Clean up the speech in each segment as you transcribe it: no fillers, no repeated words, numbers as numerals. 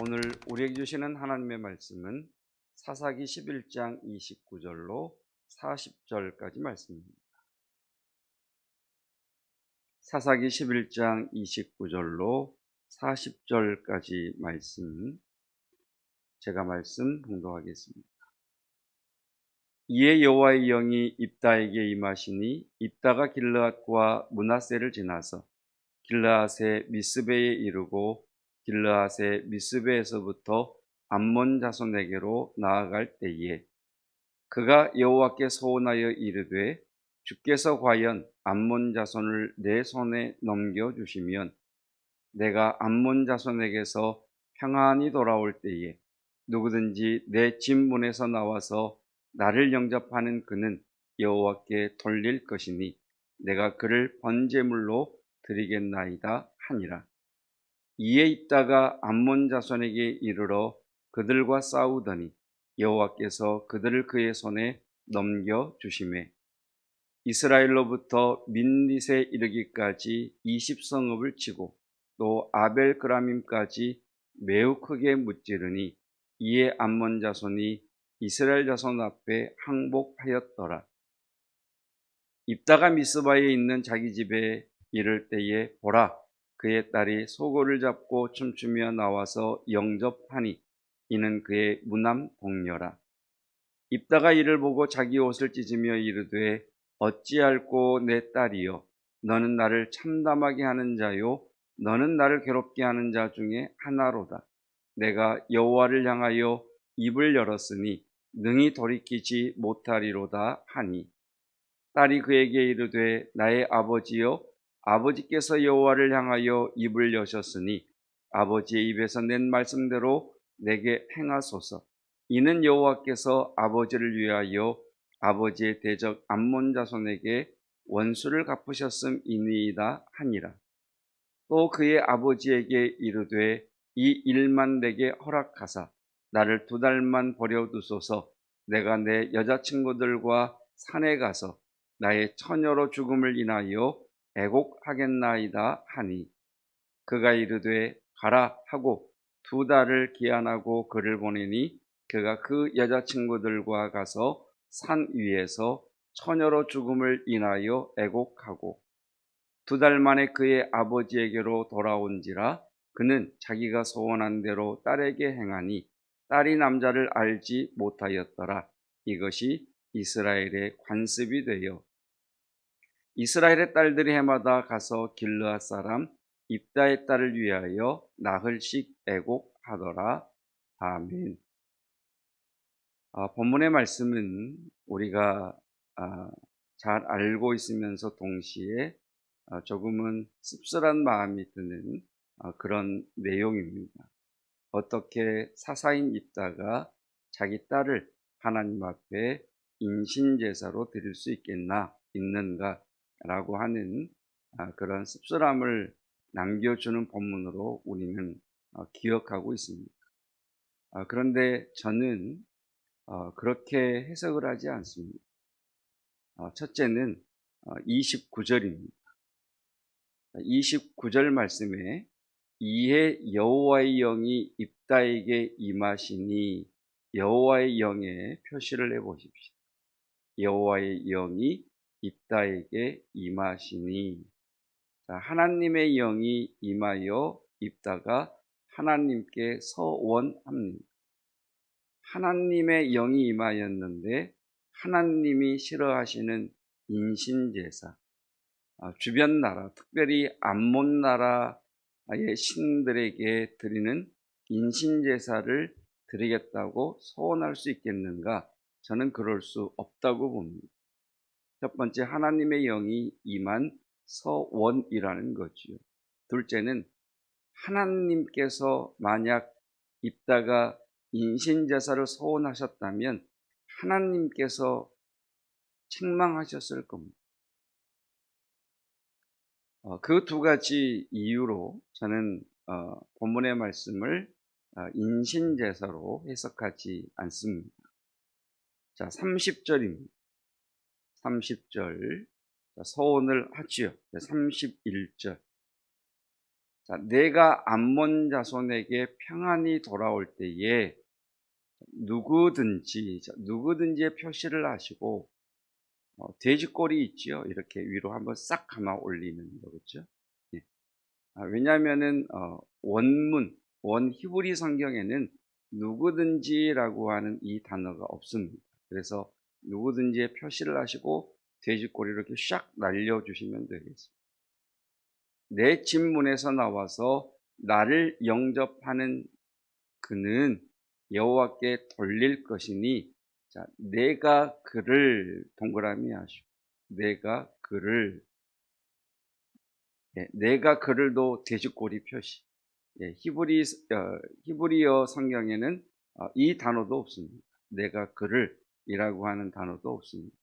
오늘 우리에게 주시는 하나님의 말씀은 사사기 11장 29절로 40절까지 말씀입니다. 사사기 11장 29절로 40절까지 말씀, 제가 말씀 봉독하겠습니다. 이에 여호와의 영이 입다에게 임하시니 입다가 길르앗과 므낫세를 지나서 길르앗의 미스베에 이르고 길르앗의 미스베에서부터 암몬 자손에게로 나아갈 때에 그가 여호와께 소원하여 이르되 주께서 과연 암몬 자손을 내 손에 넘겨주시면 내가 암몬 자손에게서 평안히 돌아올 때에 누구든지 내 집 문에서 나와서 나를 영접하는 그는 여호와께 돌릴 것이니 내가 그를 번제물로 드리겠나이다 하니라. 이에 입다가 암몬 자손에게 이르러 그들과 싸우더니 여호와께서 그들을 그의 손에 넘겨 주시매 이스라엘로부터 민릿에 이르기까지 20성읍을 치고 또 아벨그라밈까지 매우 크게 무찌르니 이에 암몬 자손이 이스라엘 자손 앞에 항복하였더라. 입다가 미스바에 있는 자기 집에 이를 때에 보라, 그의 딸이 소고를 잡고 춤추며 나와서 영접하니 이는 그의 무남 동료라. 입다가 이를 보고 자기 옷을 찢으며 이르되 어찌할꼬 내 딸이여, 너는 나를 참담하게 하는 자요 너는 나를 괴롭게 하는 자 중에 하나로다. 내가 여호와를 향하여 입을 열었으니 능히 돌이키지 못하리로다 하니 딸이 그에게 이르되 나의 아버지여, 아버지께서 여호와를 향하여 입을 여셨으니 아버지의 입에서 낸 말씀대로 내게 행하소서. 이는 여호와께서 아버지를 위하여 아버지의 대적 암몬 자손에게 원수를 갚으셨음이니이다 하니라. 또 그의 아버지에게 이르되 이 일만 내게 허락하사 나를 2달만 버려두소서. 내가 내 여자친구들과 산에 가서 나의 처녀로 죽음을 인하여 애곡하겠나이다 하니 그가 이르되 가라 하고 2달을 기한하고 그를 보내니 그가 그 여자친구들과 가서 산 위에서 처녀로 죽음을 인하여 애곡하고 2달 만에 그의 아버지에게로 돌아온지라 그는 자기가 소원한 대로 딸에게 행하니 딸이 남자를 알지 못하였더라. 이것이 이스라엘의 관습이 되어 이스라엘의 딸들이 해마다 가서 길르앗 사람 입다의 딸을 위하여 나흘씩 애곡하더라. 아멘. 본문의 말씀은 우리가 잘 알고 있으면서 동시에 조금은 씁쓸한 마음이 드는 그런 내용입니다. 어떻게 사사인 입다가 자기 딸을 하나님 앞에 인신제사로 드릴 수 있는가라고 하는 그런 씁쓸함을 남겨주는 본문으로 우리는 기억하고 있습니다. 그런데 저는 그렇게 해석을 하지 않습니다. 첫째는 29절입니다. 29절 말씀에 이에 여호와의 영이 입다에게 임하시니 여호와의 영에 표시를 해보십시오. 여호와의 영이 입다에게 임하시니, 하나님의 영이 임하여 입다가 하나님께 서원합니다. 하나님의 영이 임하였는데 하나님이 싫어하시는 인신제사, 주변 나라, 특별히 암몬 나라의 신들에게 드리는 인신제사를 드리겠다고 소원할 수 있겠는가? 저는 그럴 수 없다고 봅니다. 첫 번째, 하나님의 영이 임한 서원이라는 거지요. 둘째는 하나님께서 만약 입다가 인신제사를 소원하셨다면 하나님께서 책망하셨을 겁니다. 그 2가지 이유로 저는 본문의 말씀을 인신제사로 해석하지 않습니다. 자, 30절입니다. 30절 소원을 하지요. 31절. 자, 내가 암몬 자손에게 평안이 돌아올 때에 누구든지의 표시를 하시고, 돼지꼬리 있지요. 이렇게 위로 한번 싹 감아 올리는 거겠죠. 예. 왜냐하면은 원 히브리 성경에는 누구든지라고 하는 이 단어가 없습니다. 그래서 누구든지의 표시를 하시고 돼지꼬리 이렇게 샥 날려주시면 되겠습니다. 내 집 문에서 나와서 나를 영접하는 그는 여호와께 돌릴 것이니, 자, 내가 그를 동그라미 하시고, 내가 그를도 돼지꼬리 표시. 예, 히브리어 성경에는 이 단어도 없습니다. 내가 그를이라고 하는 단어도 없습니다.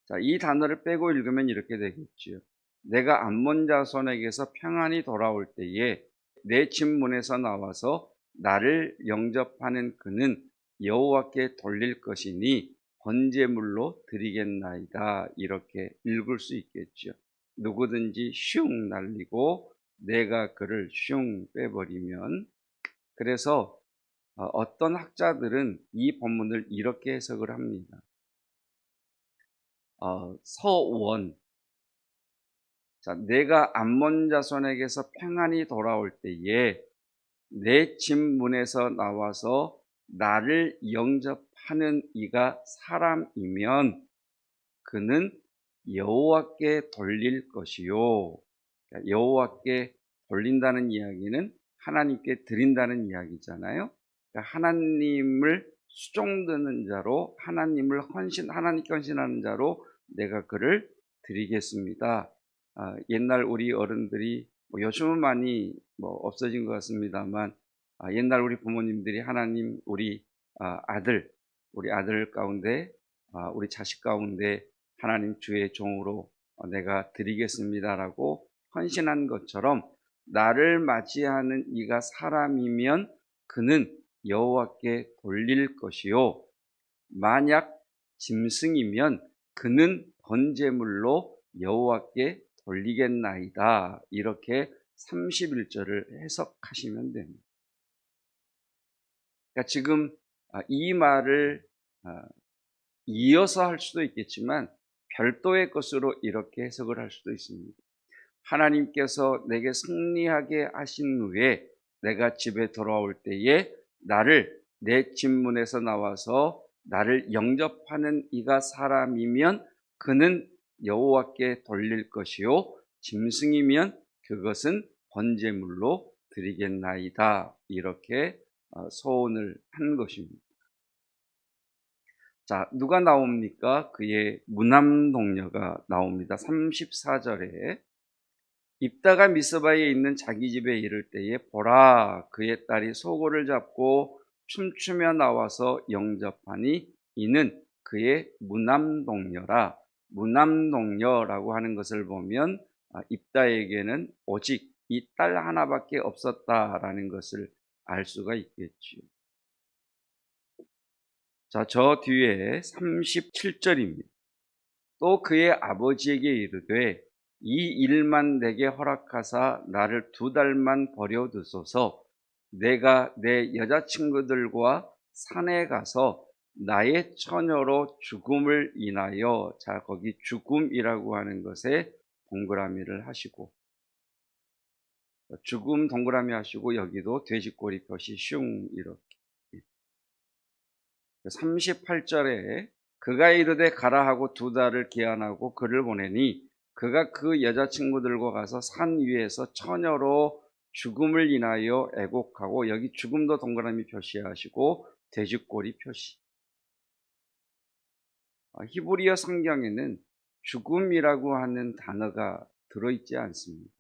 자, 이 단어를 빼고 읽으면 이렇게 되겠지요. 내가 암몬 자손에게서 평안이 돌아올 때에 내 집 문에서 나와서 나를 영접하는 그는 여호와께 돌릴 것이니 번제물로 드리겠나이다. 이렇게 읽을 수 있겠죠. 누구든지 슝 날리고 내가 그를 슝 빼버리면, 그래서 어떤 학자들은 이 본문을 이렇게 해석을 합니다. 서원, 자, 내가 암몬 자손에게서 평안이 돌아올 때에 내 집 문에서 나와서 나를 영접하는 이가 사람이면 그는 여호와께 돌릴 것이요. 여호와께 돌린다는 이야기는 하나님께 드린다는 이야기잖아요. 하나님을 수종드는 자로, 하나님께 헌신하는 자로 내가 그를 드리겠습니다. 옛날 우리 어른들이, 요즘은 많이 없어진 것 같습니다만, 옛날 우리 부모님들이 하나님, 우리 아들 가운데, 우리 자식 가운데 하나님 주의 종으로 내가 드리겠습니다라고 헌신한 것처럼, 나를 맞이하는 이가 사람이면 그는 여호와께 돌릴 것이요, 만약 짐승이면 그는 번제물로 여호와께 돌리겠나이다. 이렇게 31절을 해석하시면 됩니다. 그러니까 지금 이 말을 이어서 할 수도 있겠지만 별도의 것으로 이렇게 해석을 할 수도 있습니다. 하나님께서 내게 승리하게 하신 후에 내가 집에 돌아올 때에 내 집 문에서 나와서 나를 영접하는 이가 사람이면 그는 여호와께 돌릴 것이요, 짐승이면 그것은 번제물로 드리겠나이다. 이렇게 서원을 한 것입니다. 자, 누가 나옵니까? 그의 무남동녀가 나옵니다. 34절에 입다가 미스바에 있는 자기 집에 이를 때에 보라, 그의 딸이 소고를 잡고 춤추며 나와서 영접하니 이는 그의 무남동녀라. 무남동녀라고 하는 것을 보면 입다에게는 오직 이 딸 하나밖에 없었다라는 것을 알 수가 있겠지요. 자, 저 뒤에 37절입니다. 또 그의 아버지에게 이르되 이 일만 내게 허락하사 나를 2달만 버려두소서. 내가 내 여자친구들과 산에 가서 나의 처녀로 죽음을 인하여, 자, 거기 죽음이라고 하는 것에 동그라미를 하시고, 죽음 동그라미 하시고, 여기도 돼지꼬리 표시 슝 이렇게. 38절에 그가 이르되 가라 하고 2달을 기한하고 그를 보내니 그가 그 여자친구들과 가서 산 위에서 처녀로 죽음을 인하여 애곡하고, 여기 죽음도 동그라미 표시하시고 돼지꼬리 표시. 히브리어 성경에는 죽음이라고 하는 단어가 들어있지 않습니다.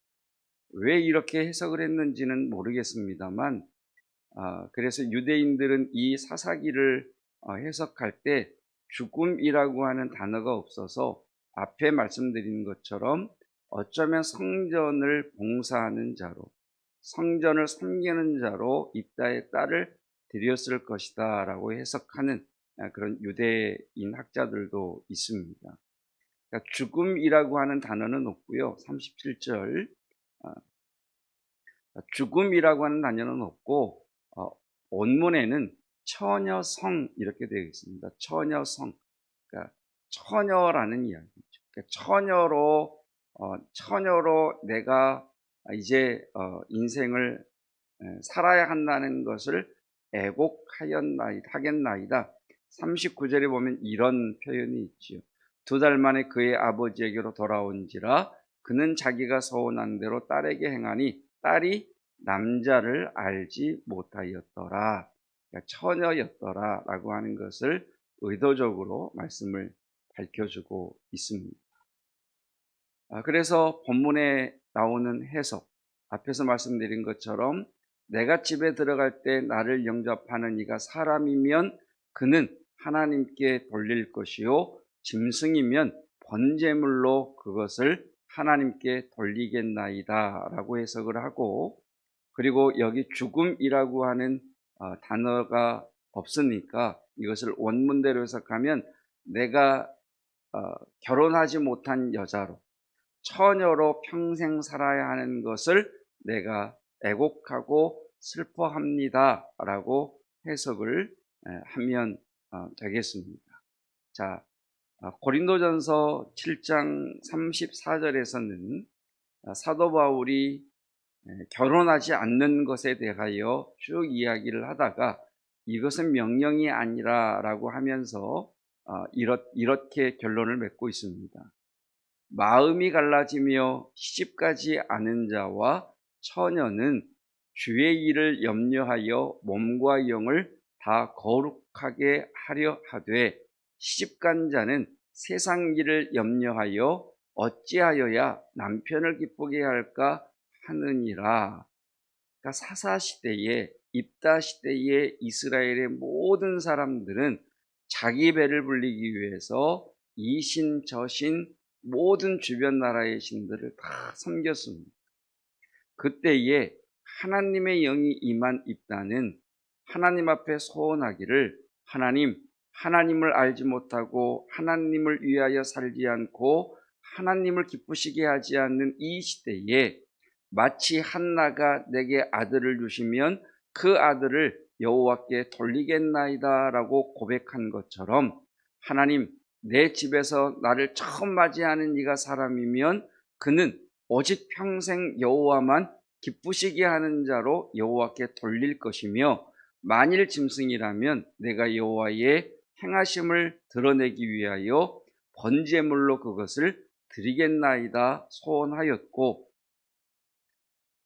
왜 이렇게 해석을 했는지는 모르겠습니다만, 그래서 유대인들은 이 사사기를 해석할 때 죽음이라고 하는 단어가 없어서 앞에 말씀드린 것처럼 어쩌면 성전을 봉사하는 자로, 성전을 섬기는 자로 입다의 딸을 드렸을 것이다 라고 해석하는 그런 유대인 학자들도 있습니다. 그러니까 죽음이라고 하는 단어는 없고요. 37절 죽음이라고 하는 단어는 없고 원문에는 처녀성 이렇게 되어 있습니다. 처녀성. 그러니까 처녀라는 이야기죠. 그러니까 처녀로 내가 이제 인생을 살아야 한다는 것을 하겠나이다. 39절에 보면 이런 표현이 있지요. 2달 만에 그의 아버지에게로 돌아온지라 그는 자기가 서원한 대로 딸에게 행하니 딸이 남자를 알지 못하였더라. 그러니까 처녀였더라 라고 하는 것을 의도적으로 말씀을 밝혀주고 있습니다. 그래서 본문에 나오는 해석, 앞에서 말씀드린 것처럼 내가 집에 들어갈 때 나를 영접하는 이가 사람이면 그는 하나님께 돌릴 것이요 짐승이면 번제물로 그것을 하나님께 돌리겠나이다 라고 해석을 하고, 그리고 여기 죽음이라고 하는 단어가 없으니까 이것을 원문대로 해석하면 내가 결혼하지 못한 여자로 처녀로 평생 살아야 하는 것을 내가 애곡하고 슬퍼합니다 라고 해석을 하면 되겠습니다. 자, 고린도전서 7장 34절에서는 사도 바울이 결혼하지 않는 것에 대하여 쭉 이야기를 하다가 이것은 명령이 아니라 라고 하면서 이렇게 결론을 맺고 있습니다. 마음이 갈라지며 시집가지 않은 자와 처녀는 주의 일을 염려하여 몸과 영을 다 거룩하게 하려 하되 시집간 자는 세상 일을 염려하여 어찌하여야 남편을 기쁘게 할까 하느니라. 그러니까 사사시대에 입다시대의 이스라엘의 모든 사람들은 자기 배를 불리기 위해서 이신 저신 모든 주변 나라의 신들을 다 섬겼습니다. 그때에 하나님의 영이 임한 입다는 하나님 앞에 소원하기를 하나님을 알지 못하고 하나님을 위하여 살지 않고 하나님을 기쁘시게 하지 않는 이 시대에 마치 한나가 내게 아들을 주시면 그 아들을 여호와께 돌리겠나이다 라고 고백한 것처럼, 하나님, 내 집에서 나를 처음 맞이하는 이가 사람이면 그는 오직 평생 여호와만 기쁘시게 하는 자로 여호와께 돌릴 것이며, 만일 짐승이라면 내가 여호와의 행하심을 드러내기 위하여 번제물로 그것을 드리겠나이다 소원하였고,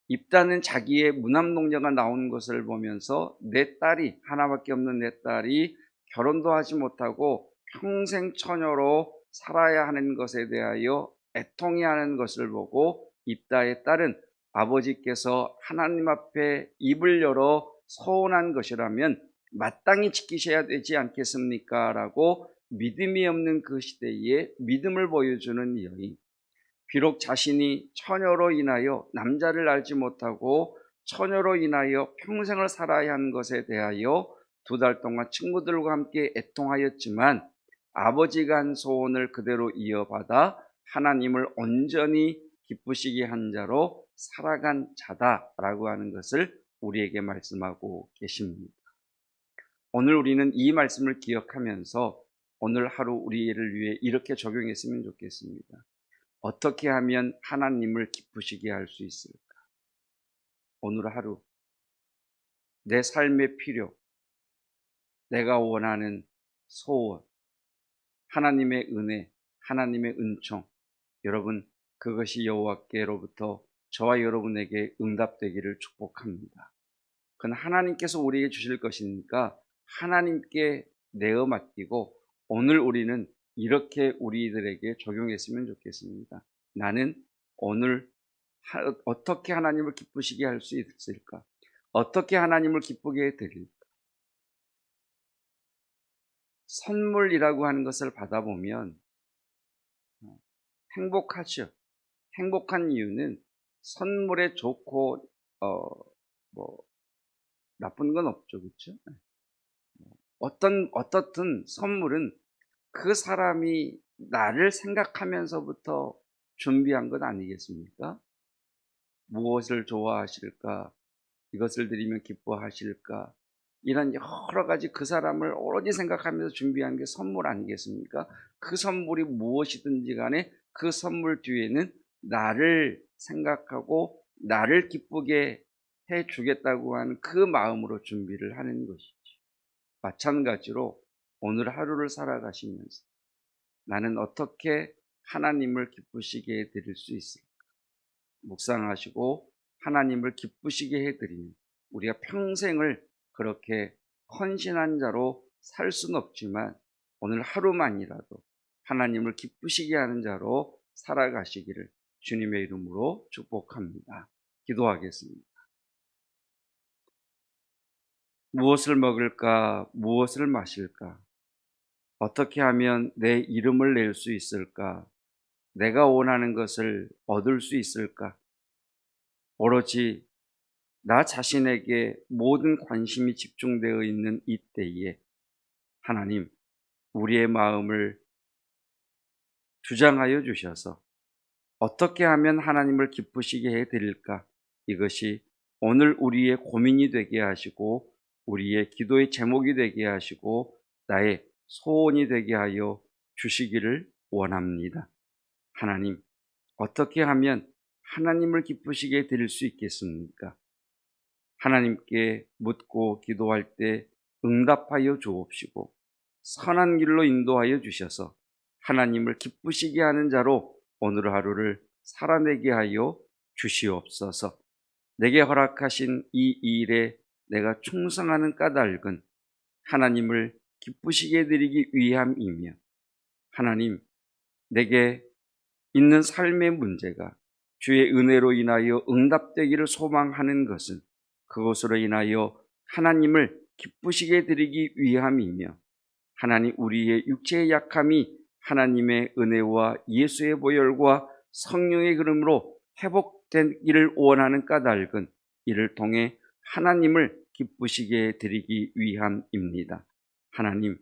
입다는 자기의 무남동자가 나온 것을 보면서 내 딸이, 하나밖에 없는 내 딸이 결혼도 하지 못하고 평생 처녀로 살아야 하는 것에 대하여 애통해하는 것을 보고 입다의 딸은 아버지께서 하나님 앞에 입을 열어 서원한 것이라면 마땅히 지키셔야 되지 않겠습니까? 라고 믿음이 없는 그 시대에 믿음을 보여주는 여인, 비록 자신이 처녀로 인하여 남자를 알지 못하고 처녀로 인하여 평생을 살아야 하는 것에 대하여 2달 동안 친구들과 함께 애통하였지만 아버지가 한 소원을 그대로 이어받아 하나님을 온전히 기쁘시게 한 자로 살아간 자다라고 하는 것을 우리에게 말씀하고 계십니다. 오늘 우리는 이 말씀을 기억하면서 오늘 하루 우리를 위해 이렇게 적용했으면 좋겠습니다. 어떻게 하면 하나님을 기쁘시게 할 수 있을까? 오늘 하루 내 삶의 필요, 내가 원하는 소원, 하나님의 은혜, 하나님의 은총, 여러분, 그것이 여호와께로부터 저와 여러분에게 응답되기를 축복합니다. 그건 하나님께서 우리에게 주실 것이니까 하나님께 내어 맡기고 오늘 우리는 이렇게 우리들에게 적용했으면 좋겠습니다. 나는 오늘 어떻게 하나님을 기쁘시게 할 수 있을까? 어떻게 하나님을 기쁘게 해드릴까? 선물이라고 하는 것을 받아보면 행복하죠. 행복한 이유는 선물에 좋고 뭐 나쁜 건 없죠, 그렇죠? 어떻든 선물은 그 사람이 나를 생각하면서부터 준비한 것 아니겠습니까? 무엇을 좋아하실까? 이것을 드리면 기뻐하실까? 이런 여러 가지 그 사람을 오로지 생각하면서 준비한 게 선물 아니겠습니까? 그 선물이 무엇이든지 간에 그 선물 뒤에는 나를 생각하고 나를 기쁘게 해 주겠다고 하는 그 마음으로 준비를 하는 것이죠. 마찬가지로 오늘 하루를 살아가시면서 나는 어떻게 하나님을 기쁘시게 해 드릴 수 있을까? 묵상하시고 하나님을 기쁘시게 해 드리는, 우리가 평생을 그렇게 헌신한 자로 살 수는 없지만 오늘 하루만이라도 하나님을 기쁘시게 하는 자로 살아가시기를 주님의 이름으로 축복합니다. 기도하겠습니다. 무엇을 먹을까? 무엇을 마실까? 어떻게 하면 내 이름을 낼 수 있을까? 내가 원하는 것을 얻을 수 있을까? 오로지 나 자신에게 모든 관심이 집중되어 있는 이때에 하나님, 우리의 마음을 주장하여 주셔서 어떻게 하면 하나님을 기쁘시게 해드릴까? 이것이 오늘 우리의 고민이 되게 하시고 우리의 기도의 제목이 되게 하시고 나의 소원이 되게 하여 주시기를 원합니다. 하나님, 어떻게 하면 하나님을 기쁘시게 해드릴 수 있겠습니까? 하나님께 묻고 기도할 때 응답하여 주옵시고 선한 길로 인도하여 주셔서 하나님을 기쁘시게 하는 자로 오늘 하루를 살아내게 하여 주시옵소서. 내게 허락하신 이 일에 내가 충성하는 까닭은 하나님을 기쁘시게 드리기 위함이며, 하나님, 내게 있는 삶의 문제가 주의 은혜로 인하여 응답되기를 소망하는 것은 그것으로 인하여 하나님을 기쁘시게 드리기 위함이며, 하나님, 우리의 육체의 약함이 하나님의 은혜와 예수의 보혈과 성령의 그름으로 회복되기를 원하는 까닭은 이를 통해 하나님을 기쁘시게 드리기 위함입니다. 하나님,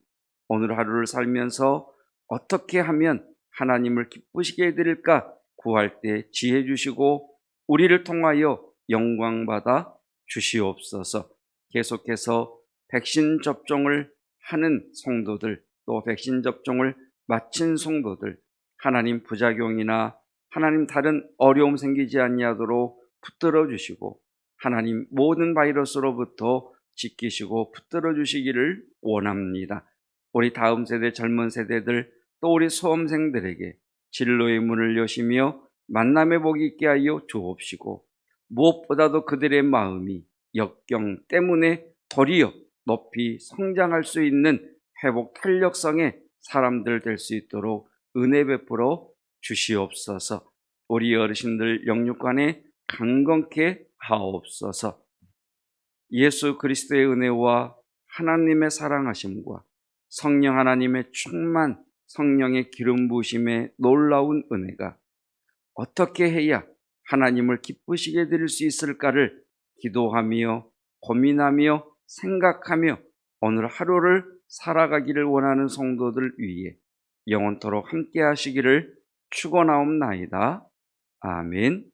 오늘 하루를 살면서 어떻게 하면 하나님을 기쁘시게 해드릴까 구할 때 지혜 주시고 우리를 통하여 영광받아 주시옵소서. 계속해서 백신 접종을 하는 성도들, 또 백신 접종을 마친 성도들, 하나님 부작용이나 하나님 다른 어려움 생기지 아니하도록 붙들어 주시고 하나님 모든 바이러스로부터 지키시고 붙들어 주시기를 원합니다. 우리 다음 세대 젊은 세대들 또 우리 수험생들에게 진로의 문을 여시며 만남의 복이 있게 하여 주옵시고 무엇보다도 그들의 마음이 역경 때문에 도리어 높이 성장할 수 있는 회복 탄력성의 사람들 될 수 있도록 은혜 베풀어 주시옵소서. 우리 어르신들 영육간에 강건케 하옵소서. 예수 그리스도의 은혜와 하나님의 사랑하심과 성령 하나님의 충만, 성령의 기름 부으심의 놀라운 은혜가 어떻게 해야 하나님을 기쁘시게 드릴 수 있을까를 기도하며 고민하며 생각하며 오늘 하루를 살아가기를 원하는 성도들 위해 영원토록 함께 하시기를 축원하옵나이다. 아멘.